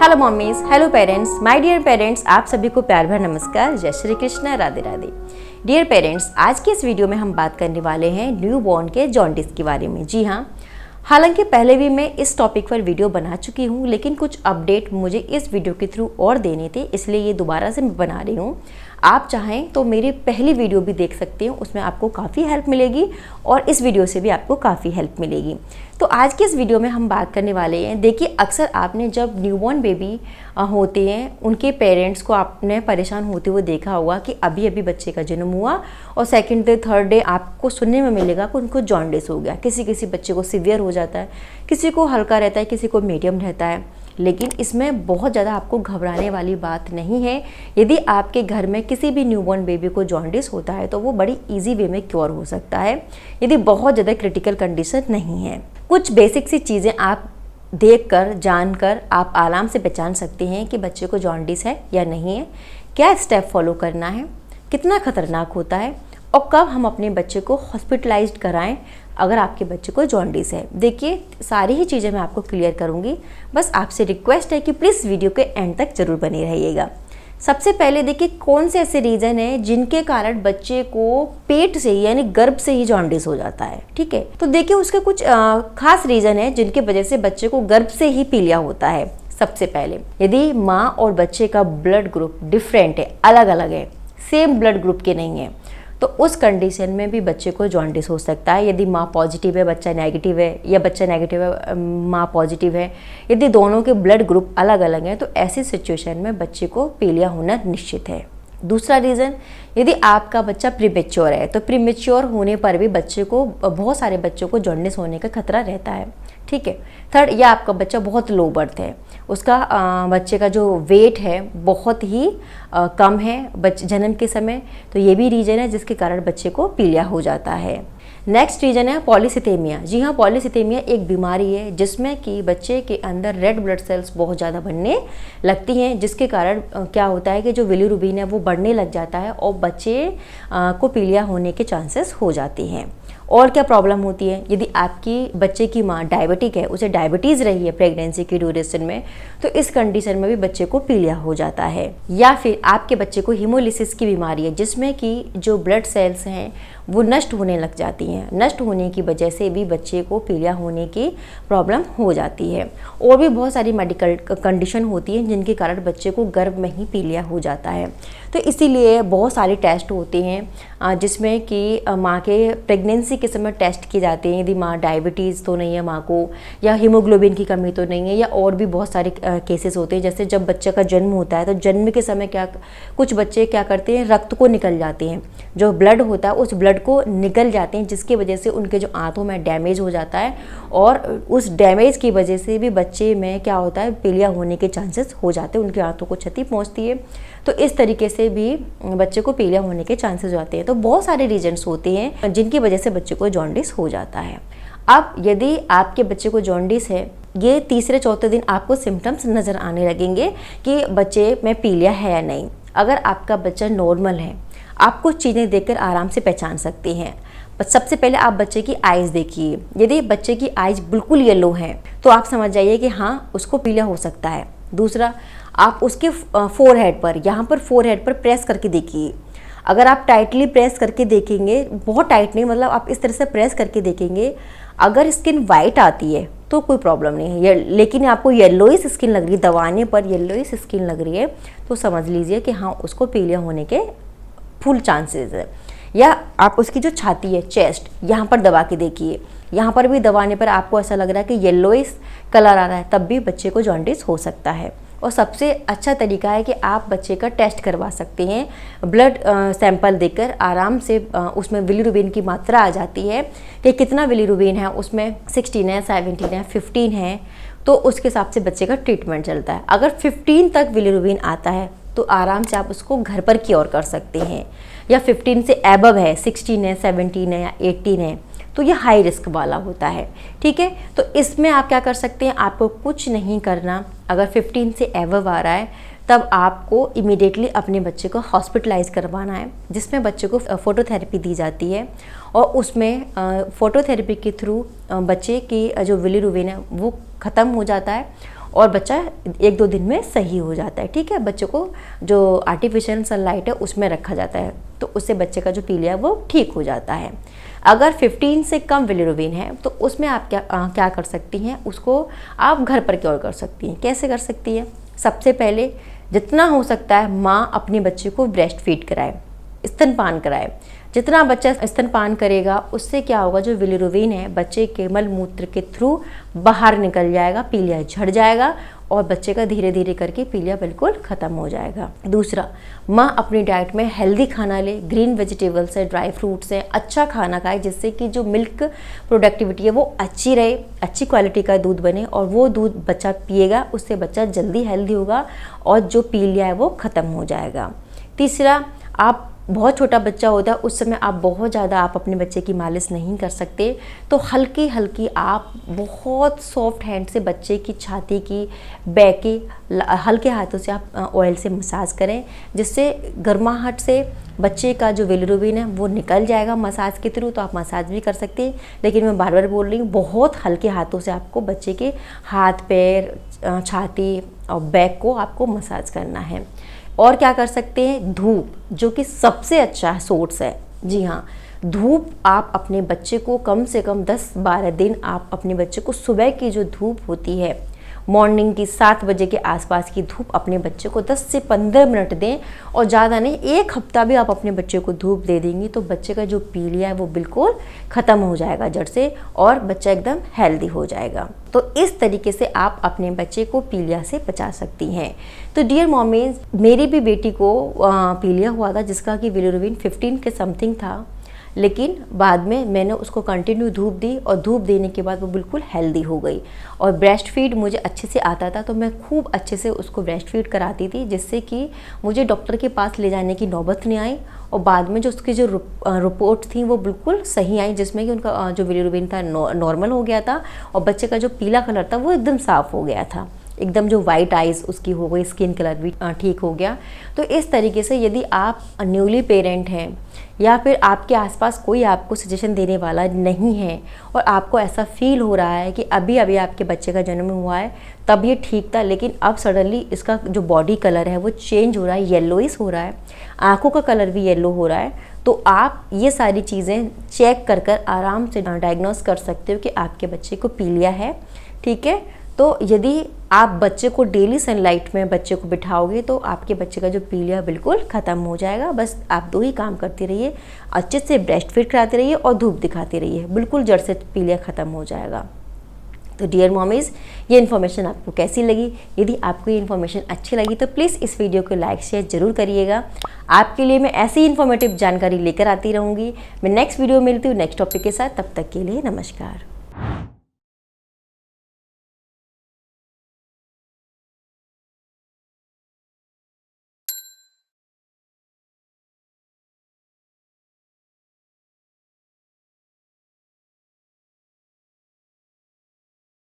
Hello mummies, hello parents, my dear parents, आप सभी को प्यार भरा नमस्कार। जय श्री कृष्ण, राधे राधे। डियर पेरेंट्स, आज की इस वीडियो में हम बात करने वाले हैं न्यू बॉर्न के जॉन्डिस के बारे में। जी हाँ, हालांकि पहले भी मैं इस टॉपिक पर वीडियो बना चुकी हूँ, लेकिन कुछ अपडेट मुझे इस वीडियो के थ्रू और देने थे, इसलिए ये दोबारा से मैं बना रही हूँ। आप चाहें तो मेरी पहली वीडियो भी देख सकते हैं, उसमें आपको काफ़ी हेल्प मिलेगी और इस वीडियो से भी आपको काफ़ी हेल्प मिलेगी। तो आज की इस वीडियो में हम बात करने वाले हैं, देखिए अक्सर आपने जब न्यूबॉर्न बेबी होते हैं उनके पेरेंट्स को आपने परेशान होते हुए देखा होगा कि अभी अभी बच्चे का जन्म हुआ और सेकंड डे थर्ड डे आपको सुनने में मिलेगा कि उनको जॉन्डिस हो गया। किसी किसी बच्चे को सीवियर हो जाता है, किसी को हल्का रहता है, किसी को मीडियम रहता है। लेकिन इसमें बहुत ज़्यादा आपको घबराने वाली बात नहीं है। यदि आपके घर में किसी भी न्यूबॉर्न बेबी को जॉन्डिस होता है तो वो बड़ी इजी वे में क्योर हो सकता है, यदि बहुत ज़्यादा क्रिटिकल कंडीशन नहीं है। कुछ बेसिक सी चीज़ें आप देखकर जानकर आप आराम से पहचान सकते हैं कि बच्चे को जॉन्डिस है या नहीं है, क्या स्टेप फॉलो करना है, कितना खतरनाक होता है और कब हम अपने बच्चे को हॉस्पिटलाइज्ड कराएं अगर आपके बच्चे को जॉन्डिस है। देखिए सारी ही चीज़ें मैं आपको क्लियर करूंगी, बस आपसे रिक्वेस्ट है कि प्लीज़ वीडियो के एंड तक जरूर बने रहिएगा। सबसे पहले देखिए कौन से ऐसे रीज़न है जिनके कारण बच्चे को पेट से ही यानी गर्भ से ही जॉन्डिस हो जाता है। ठीक है, तो देखिए उसके कुछ खास रीज़न है जिनके वजह से बच्चे को गर्भ से ही पीलिया होता है। सबसे पहले यदि माँ और बच्चे का ब्लड ग्रुप डिफरेंट है, अलग अलग है, सेम ब्लड ग्रुप के नहीं है, तो उस कंडीशन में भी बच्चे को जॉन्डिस हो सकता है। यदि माँ पॉजिटिव है बच्चा नेगेटिव है, या बच्चा नेगेटिव है माँ पॉजिटिव है, यदि दोनों के ब्लड ग्रुप अलग अलग हैं तो ऐसी सिचुएशन में बच्चे को पीलिया होना निश्चित है। दूसरा रीज़न, यदि आपका बच्चा प्रीमेच्योर है तो प्रीमेच्योर होने पर भी बच्चे को, बहुत सारे बच्चों को जॉन्डिस होने का खतरा रहता है। ठीक है। थर्ड, या आपका बच्चा बहुत लो बर्थ है, उसका बच्चे का जो वेट है बहुत ही कम है बच्चे जन्म के समय, तो ये भी रीज़न है जिसके कारण बच्चे को पीलिया हो जाता है। नेक्स्ट रीज़न है पॉलीसिथेमिया। जी हाँ, पॉलीसिथेमिया एक बीमारी है जिसमें कि बच्चे के अंदर रेड ब्लड सेल्स बहुत ज़्यादा बनने लगती हैं, जिसके कारण क्या होता है कि जो बिलीरुबिन है वो बढ़ने लग जाता है और बच्चे को पीलिया होने के चांसेस हो जाते हैं। और क्या प्रॉब्लम होती है, यदि आपकी बच्चे की माँ डायबिटिक है, उसे डायबिटीज़ रही है प्रेगनेंसी की ड्यूरेशन में, तो इस कंडीशन में भी बच्चे को पीलिया हो जाता है। या फिर आपके बच्चे को हीमोलिसिस की बीमारी है जिसमें कि जो ब्लड सेल्स हैं वो नष्ट होने लग जाती हैं, नष्ट होने की वजह से भी बच्चे को पीलिया होने की प्रॉब्लम हो जाती है। और भी बहुत सारी मेडिकल कंडीशन होती हैं जिनके कारण बच्चे को गर्भ में ही पीलिया हो जाता है। तो इसीलिए बहुत सारे टेस्ट होते हैं जिसमें कि माँ के प्रेगनेंसी के समय टेस्ट किए जाते हैं, यदि माँ डायबिटीज़ तो नहीं है माँ को, या हीमोग्लोबिन की कमी तो नहीं है, या और भी बहुत सारे केसेस होते हैं। जैसे जब बच्चे का जन्म होता है तो जन्म के समय कुछ बच्चे क्या करते हैं, रक्त को निकल जाते हैं, जो ब्लड होता है उस ब्लड को निकल जाते हैं, जिसकी वजह से उनके जो आंतों में डैमेज हो जाता है और उस डैमेज की वजह से भी बच्चे में क्या होता है, पीलिया होने के चांसेस हो जाते हैं, उनके आंतों को क्षति पहुंचती है। तो इस तरीके से भी बच्चे को पीलिया होने के चांसेस हो जाते हैं। तो बहुत सारे रीजंस होते हैं जिनकी वजह से बच्चे को जॉन्डिस हो जाता है। अब यदि आपके बच्चे को जॉन्डिस है, ये तीसरे चौथे दिन आपको सिम्टम्स नज़र आने लगेंगे कि बच्चे में पीलिया है या नहीं। अगर आपका बच्चा नॉर्मल है, आप कुछ चीज़ें देखकर आराम से पहचान सकते हैं। सबसे पहले आप बच्चे की आइज़ देखिए, यदि बच्चे की आइज़ बिल्कुल येलो है तो आप समझ जाइए कि हाँ उसको पीलिया हो सकता है। दूसरा, आप उसके फोरहेड पर, यहाँ पर फोरहेड पर प्रेस करके देखिए। अगर आप टाइटली प्रेस करके देखेंगे, बहुत टाइट नहीं, मतलब आप इस तरह से प्रेस करके देखेंगे, अगर स्किन वाइट आती है तो कोई प्रॉब्लम नहीं है, लेकिन आपको येलोइश स्किन लग रही है, दबाने पर येलोइश स्किन लग रही है, तो समझ लीजिए कि हाँ उसको पीलिया होने के फुल चांसेस है। या आप उसकी जो छाती है, चेस्ट, यहाँ पर दबा के देखिए, यहाँ पर भी दबाने पर आपको ऐसा लग रहा है कि येलोइश कलर आ रहा है, तब भी बच्चे को जॉन्डिस हो सकता है। और सबसे अच्छा तरीका है कि आप बच्चे का टेस्ट करवा सकते हैं, ब्लड सैंपल देकर आराम से उसमें बिलीरुबिन की मात्रा आ जाती है कि कितना बिलीरुबिन है, उसमें 16 है, 17 है, 15 है, तो उसके हिसाब से बच्चे का ट्रीटमेंट चलता है। अगर 15 तक बिलीरुबिन आता है तो आराम से आप उसको घर पर क्योर कर सकते हैं। या 15 से एबव है, 16 है, 17 है या 18 है, तो ये हाई रिस्क वाला होता है। ठीक है, तो इसमें आप क्या कर सकते हैं, आपको कुछ नहीं करना। अगर 15 से एबव आ रहा है तब आपको इमीडिएटली अपने बच्चे को हॉस्पिटलाइज करवाना है, जिसमें बच्चे को फोटोथेरेपी दी जाती है और उसमें फोटोथेरेपी के थ्रू बच्चे की जो बिलीरुबिन है वो ख़त्म हो जाता है और बच्चा 1-2 दिन में सही हो जाता है। ठीक है, बच्चे को जो आर्टिफिशियल सनलाइट है उसमें रखा जाता है, तो उससे बच्चे का जो पीलिया वो ठीक हो जाता है। अगर 15 से कम बिलिरुबिन है तो उसमें आप क्या कर सकती हैं, उसको आप घर पर क्योर कर सकती हैं। कैसे कर सकती हैं? सबसे पहले जितना हो सकता है माँ अपने बच्चे को ब्रेस्ट फीड कराए, स्तनपान कराए। जितना बच्चा स्तनपान करेगा उससे क्या होगा, जो बिलिरुबिन है बच्चे के मल मूत्र के थ्रू बाहर निकल जाएगा, पीलिया झड़ जाएगा और बच्चे का धीरे धीरे करके पीलिया बिल्कुल ख़त्म हो जाएगा। दूसरा, माँ अपनी डाइट में हेल्दी खाना ले, ग्रीन वेजिटेबल्स है, ड्राई फ्रूट्स है, अच्छा खाना खाए जिससे कि जो मिल्क प्रोडक्टिविटी है वो अच्छी रहे, अच्छी क्वालिटी का दूध बने और वो दूध बच्चा पिएगा, उससे बच्चा जल्दी हेल्दी होगा और जो पीलिया है वो ख़त्म हो जाएगा। तीसरा, आप बहुत छोटा बच्चा होता है उस समय आप बहुत ज़्यादा आप अपने बच्चे की मालिश नहीं कर सकते, तो हल्की हल्की आप बहुत सॉफ्ट हैंड से बच्चे की छाती की, बैक की हल्के हाथों से आप ऑयल से मसाज करें, जिससे गर्माहट से बच्चे का जो बिलिरुबिन है वो निकल जाएगा मसाज के थ्रू। तो आप मसाज भी कर सकते हैं, लेकिन मैं बार बार बोल रही हूँ बहुत हल्के हाथों से आपको बच्चे के हाथ, पैर, छाती और बैक को आपको मसाज करना है। और क्या कर सकते हैं, धूप, जो कि सबसे अच्छा सोर्स है। जी हाँ, धूप आप अपने बच्चे को कम से कम 10-12 दिन आप अपने बच्चे को सुबह की जो धूप होती है, मॉर्निंग की 7 बजे के आसपास की धूप अपने बच्चे को 10 से 15 मिनट दें, और ज़्यादा नहीं, 1 हफ्ता भी आप अपने बच्चे को धूप दे देंगी तो बच्चे का जो पीलिया है वो बिल्कुल ख़त्म हो जाएगा जड़ से और बच्चा एकदम हेल्दी हो जाएगा। तो इस तरीके से आप अपने बच्चे को पीलिया से बचा सकती हैं। तो डियर मॉमीज, मेरी भी बेटी को पीलिया हुआ था जिसका कि बिलिरुबिन 15 के समथिंग था, लेकिन बाद में मैंने उसको कंटिन्यू धूप दी और धूप देने के बाद वो बिल्कुल हेल्दी हो गई। और ब्रेस्ट फीड मुझे अच्छे से आता था तो मैं खूब अच्छे से उसको ब्रेस्ट फीड कराती थी, जिससे कि मुझे डॉक्टर के पास ले जाने की नौबत नहीं आई। और बाद में जो उसकी जो रिपोर्ट थी वो बिल्कुल सही आई, जिसमें कि उनका जो बिलिरुबिन था नॉर्मल हो गया था और बच्चे का जो पीला कलर था वो एकदम साफ़ हो गया था, एकदम जो वाइट आइज़ उसकी हो गई, स्किन कलर भी ठीक हो गया। तो इस तरीके से यदि आप न्यूली पेरेंट हैं या फिर आपके आसपास कोई आपको सजेशन देने वाला नहीं है और आपको ऐसा फील हो रहा है कि अभी अभी आपके बच्चे का जन्म हुआ है, तब ये ठीक था लेकिन अब सडनली इसका जो बॉडी कलर है वो चेंज हो रहा है, येलोइश हो रहा है, आँखों का कलर भी येलो हो रहा है, तो आप ये सारी चीज़ें चेक कर कर आराम से डायग्नोस कर सकते हो कि आपके बच्चे को पीलिया है। ठीक है, तो यदि आप बच्चे को डेली सनलाइट में बच्चे को बिठाओगे तो आपके बच्चे का जो पीलिया बिल्कुल ख़त्म हो जाएगा। बस आप 2 ही काम करते रहिए, अच्छे से ब्रेस्ट फीड कराते रहिए और धूप दिखाते रहिए, बिल्कुल जड़ से पीलिया ख़त्म हो जाएगा। तो डियर मॉमीज़, ये इन्फॉर्मेशन आपको कैसी लगी? यदि आपको ये इन्फॉर्मेशन अच्छी लगी तो प्लीज़ इस वीडियो को लाइक शेयर ज़रूर करिएगा। आपके लिए मैं ऐसी इन्फॉर्मेटिव जानकारी लेकर आती रहूँगी। मैं नेक्स्ट वीडियो में मिलती हूँ नेक्स्ट टॉपिक के साथ। तब तक के लिए नमस्कार।